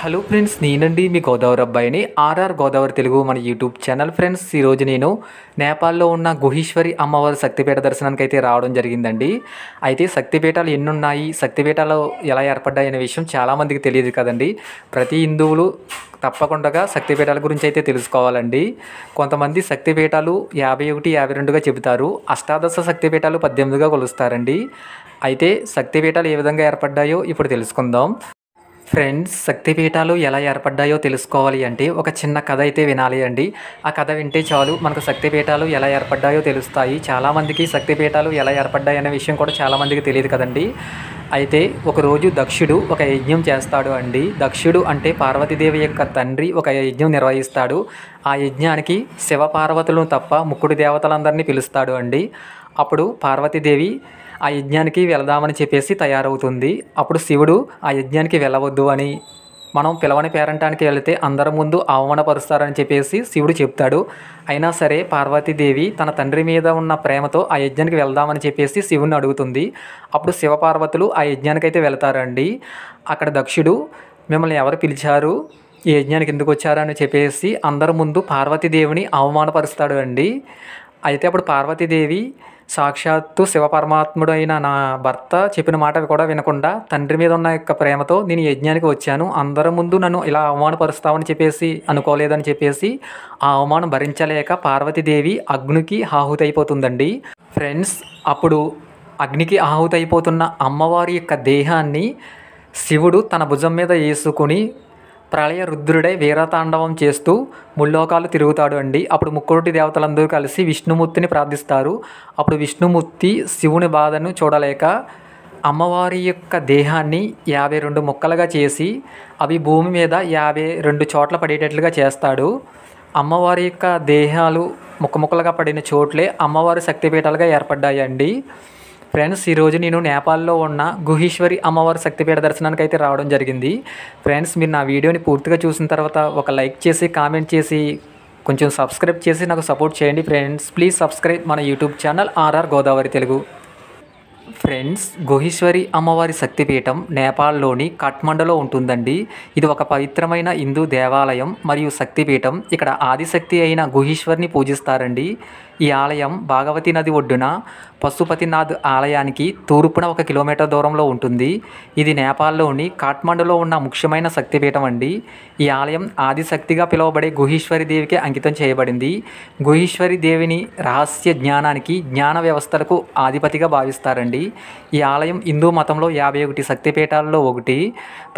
Hello friends, నేనండి మీ గోదావరి అబ్బాయిని. RR Godavari Telugu మన యూట్యూబ్ ఛానల్. ఫ్రెండ్స్, ఈరోజు నేను నేపాల్లో ఉన్న గుహేశ్వరి అమ్మవారి శక్తిపీఠ దర్శనానికి అయితే రావడం జరిగిందండి. అయితే శక్తిపీఠాలు ఎన్ని ఉన్నాయి, శక్తిపీఠాలు ఎలా ఏర్పడ్డాయి అనే విషయం చాలామందికి తెలియదు కదండి. ప్రతి హిందువులు తప్పకుండా శక్తిపీఠాల గురించి అయితే తెలుసుకోవాలండి. కొంతమంది శక్తిపీఠాలు 51, 52గా చెబుతారు. అష్టాదశ శక్తిపీఠాలు 18గా కొలుస్తారండి. అయితే శక్తిపీఠాలు ఏ విధంగా ఏర్పడ్డాయో ఇప్పుడు తెలుసుకుందాం. ఫ్రెండ్స్, శక్తిపీఠాలు ఎలా ఏర్పడ్డాయో తెలుసుకోవాలి అంటే ఒక చిన్న కథ అయితే వినాలి అండి. ఆ కథ వింటే చాలు మనకు శక్తిపీఠాలు ఎలా ఏర్పడ్డాయో తెలుస్తాయి. చాలామందికి శక్తిపీఠాలు ఎలా ఏర్పడ్డాయి అనే విషయం కూడా చాలామందికి తెలియదు కదండి. అయితే ఒకరోజు దక్షుడు ఒక యజ్ఞం చేస్తాడు అండి. దక్షుడు అంటే పార్వతీదేవి యొక్క తండ్రి ఒక యజ్ఞం నిర్వహిస్తాడు. ఆ యజ్ఞానికి శివపార్వతులను తప్ప ముక్కుడు దేవతలందరినీ పిలుస్తాడు అండి. అప్పుడు పార్వతీదేవి ఆ యజ్ఞానికి వెళదామని చెప్పేసి తయారవుతుంది. అప్పుడు శివుడు ఆ యజ్ఞానికి వెళ్ళవద్దు అని, మనం పిలవని పేరంటానికి వెళితే అందరి ముందు అవమానపరుస్తారని చెప్పేసి శివుడు చెప్తాడు. అయినా సరే పార్వతీదేవి తన తండ్రి మీద ఉన్న ప్రేమతో ఆ యజ్ఞానికి వెళ్దామని చెప్పేసి శివుని అడుగుతుంది. అప్పుడు శివపార్వతులు ఆ యజ్ఞానికి అయితే వెళ్తారండి. అక్కడ దక్షుడు, మిమ్మల్ని ఎవరు పిలిచారు, ఈ యజ్ఞానికి ఎందుకు వచ్చారని చెప్పేసి అందరి ముందు పార్వతీదేవిని అవమానపరుస్తాడు అండి. అయితే అప్పుడు పార్వతీదేవి సాక్షాత్తు శివపరమాత్ముడు అయిన నా భర్త చెప్పిన మాట కూడా వినకుండా తండ్రి మీద ఉన్న యొక్క ప్రేమతో నేను యజ్ఞానికి వచ్చాను, అందరి ముందు నన్ను ఇలా అవమానపరుస్తామని చెప్పేసి అనుకోలేదని చెప్పేసి ఆ అవమానం భరించలేక పార్వతీదేవి అగ్నికి ఆహుతైపోతుందండి. ఫ్రెండ్స్, అప్పుడు అగ్నికి ఆహుతైపోతున్న అమ్మవారి యొక్క దేహాన్ని శివుడు తన భుజం మీద వేసుకుని ప్రళయ రుద్రుడై వీరతాండవం చేస్తూ ముల్లోకాలు తిరుగుతాడు అండి. అప్పుడు ముక్కోటి దేవతలందరూ కలిసి విష్ణుమూర్తిని ప్రార్థిస్తారు. అప్పుడు విష్ణుమూర్తి శివుని బాధను చూడలేక అమ్మవారి యొక్క దేహాన్ని 52 ముక్కలుగా చేసి అవి భూమి మీద 52 చోట్ల పడేటట్లుగా చేస్తాడు. అమ్మవారి యొక్క దేహాలు ముక్కలుగా పడిన చోట్లే అమ్మవారి శక్తిపీఠాలుగా ఏర్పడ్డాయండి. ఫ్రెండ్స్, ఈరోజు నేను నేపాల్లో ఉన్న గుహేశ్వరి అమ్మవారి శక్తిపీఠ దర్శనానికి అయితే రావడం జరిగింది. ఫ్రెండ్స్, మీరు నా వీడియోని పూర్తిగా చూసిన తర్వాత ఒక లైక్ చేసి, కామెంట్ చేసి, కొంచెం సబ్స్క్రైబ్ చేసి నాకు సపోర్ట్ చేయండి. ఫ్రెండ్స్, ప్లీజ్ సబ్స్క్రైబ్ మన YouTube channel RR Godavari Telugu. Friends, Guheshwari అమ్మవారి శక్తిపీఠం నేపాల్లోని కాఠ్మండూలో ఉంటుందండి. ఇది ఒక పవిత్రమైన హిందూ దేవాలయం మరియు శక్తిపీఠం. ఇక్కడ ఆదిశక్తి అయిన గుహేశ్వరిని పూజిస్తారండి. ఈ ఆలయం భాగవతి నది ఒడ్డున పశుపతినాథ్ ఆలయానికి తూర్పున 1 కిలోమీటర్ దూరంలో ఉంటుంది. ఇది నేపాల్లోని కాఠ్మండూలో ఉన్న ముఖ్యమైన శక్తిపీఠం అండి. ఈ ఆలయం ఆదిశక్తిగా పిలువబడే గుహేశ్వరి దేవికి అంకితం చేయబడింది. గుహేశ్వరి దేవిని రహస్య జ్ఞానానికి, జ్ఞాన వ్యవస్థలకు ఆధిపతిగా భావిస్తారండి. ఈ ఆలయం హిందూ మతంలో 51 శక్తిపీఠాల్లో ఒకటి.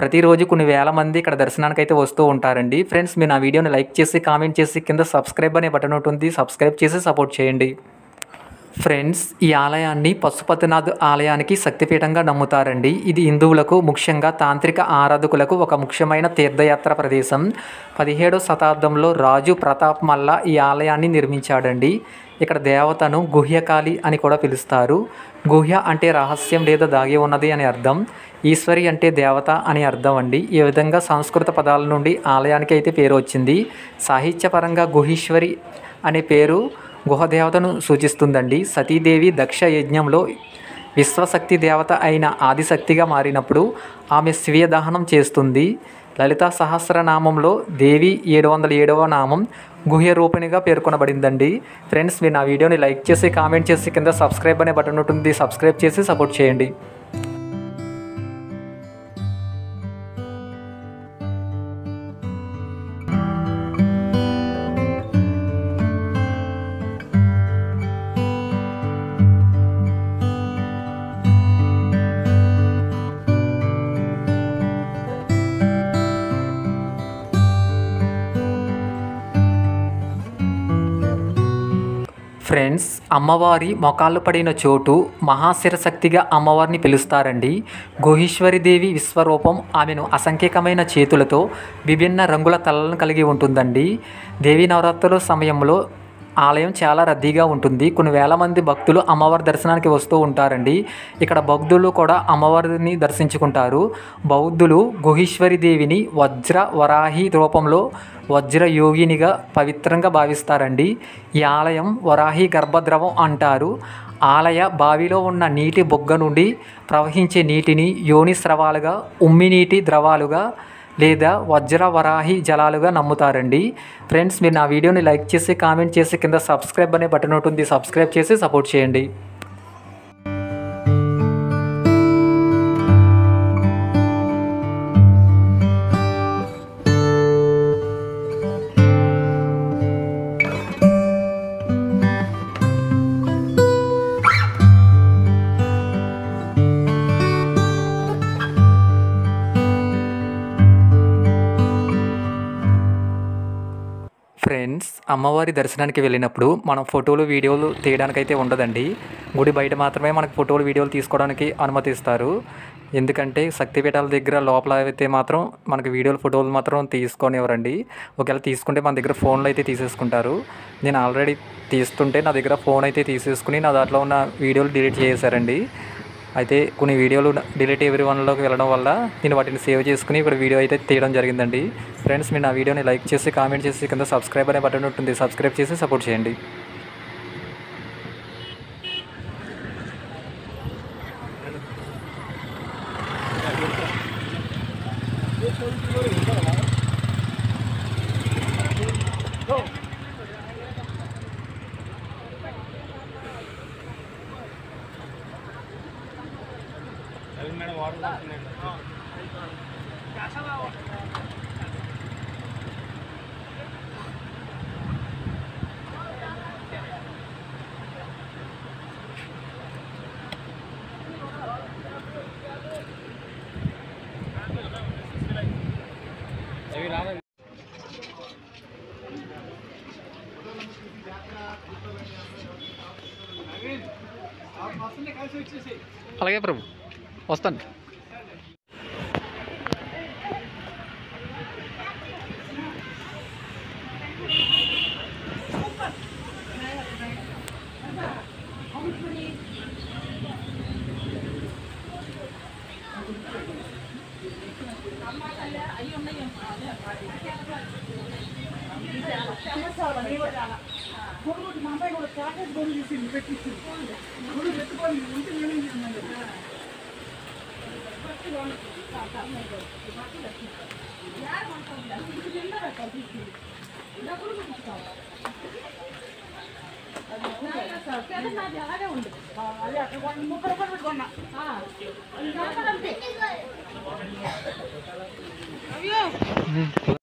ప్రతిరోజు కొన్ని వేల మంది ఇక్కడ దర్శనానికి అయితే వస్తూ ఉంటారండి. ఫ్రెండ్స్, మీరు నా వీడియోని లైక్ చేసి, కామెంట్ చేసి, కింద సబ్స్క్రైబ్ అనే బటన్ ఉంటుంది, సబ్స్క్రైబ్ చేసి సపోర్ట్ చేయండి. ఫ్రెండ్స్, ఈ ఆలయాన్ని పశుపతినాథ్ ఆలయానికి శక్తిపీఠంగా నమ్ముతారండి. ఇది హిందువులకు, ముఖ్యంగా తాంత్రిక ఆరాధకులకు ఒక ముఖ్యమైన తీర్థయాత్ర ప్రదేశం. 17వ శతాబ్దంలో రాజు ప్రతాప్ మల్ల ఈ ఆలయాన్ని నిర్మించాడండి. ఇక్కడ దేవతను గుహ్యకాళి అని కూడా పిలుస్తారు. గుహ్య అంటే రహస్యం లేదా దాగి ఉన్నది అని అర్థం. ఈశ్వరి అంటే దేవత అని అర్థం అండి. ఈ విధంగా సంస్కృత పదాల నుండి ఆలయానికి అయితే పేరు వచ్చింది. సాహిత్యపరంగా గుహేశ్వరి అనే పేరు గుహదేవతను సూచిస్తుందండి. సతీదేవి దక్ష యజ్ఞంలో విశ్వశక్తి దేవత అయిన ఆదిశక్తిగా మారినప్పుడు ఆమె స్వీయ దహనం చేస్తుంది. లలితా సహస్రనామంలో దేవి 707వ నామం గుహ్య రూపిణిగా పేర్కొనబడిందండి. ఫ్రెండ్స్, మీరు నా వీడియోని లైక్ చేసి, కామెంట్ చేసి, కింద సబ్స్క్రైబ్ అనే బటన్ ఉంటుంది, సబ్స్క్రైబ్ చేసి సపోర్ట్ చేయండి. ఫ్రెండ్స్, అమ్మవారి మొకాళ్ళు పడిన చోటు మహాశిరశక్తిగా అమ్మవారిని పిలుస్తారండి. గుహేశ్వరి దేవి విశ్వరూపం. ఆమెను అసంఖ్యాకమైన చేతులతో విభిన్న రంగుల తలలను కలిగి ఉంటుందండి. దేవీ నవరాత్రుల సమయంలో ఆలయం చాలా రద్దీగా ఉంటుంది. కొన్ని వేల మంది భక్తులు అమ్మవారి దర్శనానికి వస్తూ ఉంటారండి. ఇక్కడ భక్తులు కూడా అమ్మవారిని దర్శించుకుంటారు. బౌద్ధులు గుహేశ్వరి దేవిని వజ్ర వరాహి రూపంలో వజ్ర యోగినిగా పవిత్రంగా భావిస్తారండి. ఈ ఆలయం వరాహి గర్భద్రవం అంటారు. ఆలయ బావిలో ఉన్న నీటి బొగ్గ నుండి ప్రవహించే నీటిని యోని స్రవాలుగా, ఉమ్మి నీటి ద్రవాలుగా లేదా వజ్ర వరాహి జలాలుగా నమ్ముతారండి. ఫ్రెండ్స్, మీరు నా వీడియోని లైక్ చేసి కామెంట్ చేసి కింద సబ్స్క్రైబ్ అనే బటన్ ఉంటుంది, సబ్స్క్రైబ్ చేసి సపోర్ట్ చేయండి. ఫ్రెండ్స్, అమ్మవారి దర్శనానికి వెళ్ళినప్పుడు మనం ఫోటోలు వీడియోలు తీయడానికైతే ఉండదండి. గుడి బయట మాత్రమే మనకు ఫోటోలు వీడియోలు తీసుకోవడానికి అనుమతిస్తారు. ఎందుకంటే శక్తిపీఠాల దగ్గర లోపల అయితే మాత్రం మనకు వీడియోలు ఫోటోలు మాత్రం తీసుకొనివ్వరండి. ఒకవేళ తీసుకుంటే మన దగ్గర ఫోన్లో అయితే తీసేసుకుంటారు. నేను ఆల్రెడీ తీస్తుంటే నా దగ్గర ఫోన్ అయితే తీసేసుకుని నా దాంట్లో ఉన్న వీడియోలు డిలీట్ చేశారండి. అయితే కొన్ని వీడియోలు డిలీట్ ఎవ్రీవన్లోకి వెళ్ళడం వల్ల నేను వాటిని సేవ్ చేసుకుని ఇక్కడ వీడియో అయితే తీయడం జరిగిందండి. ఫ్రెండ్స్, మీరు నా వీడియోని లైక్ చేసి కామెంట్ చేసి కింద సబ్స్క్రైబ్ అనే బటన్ ఉంటుంది, సబ్స్క్రైబ్ చేసి సపోర్ట్ చేయండి. అలాగే ప్రభు, వస్తాను. అయ్యో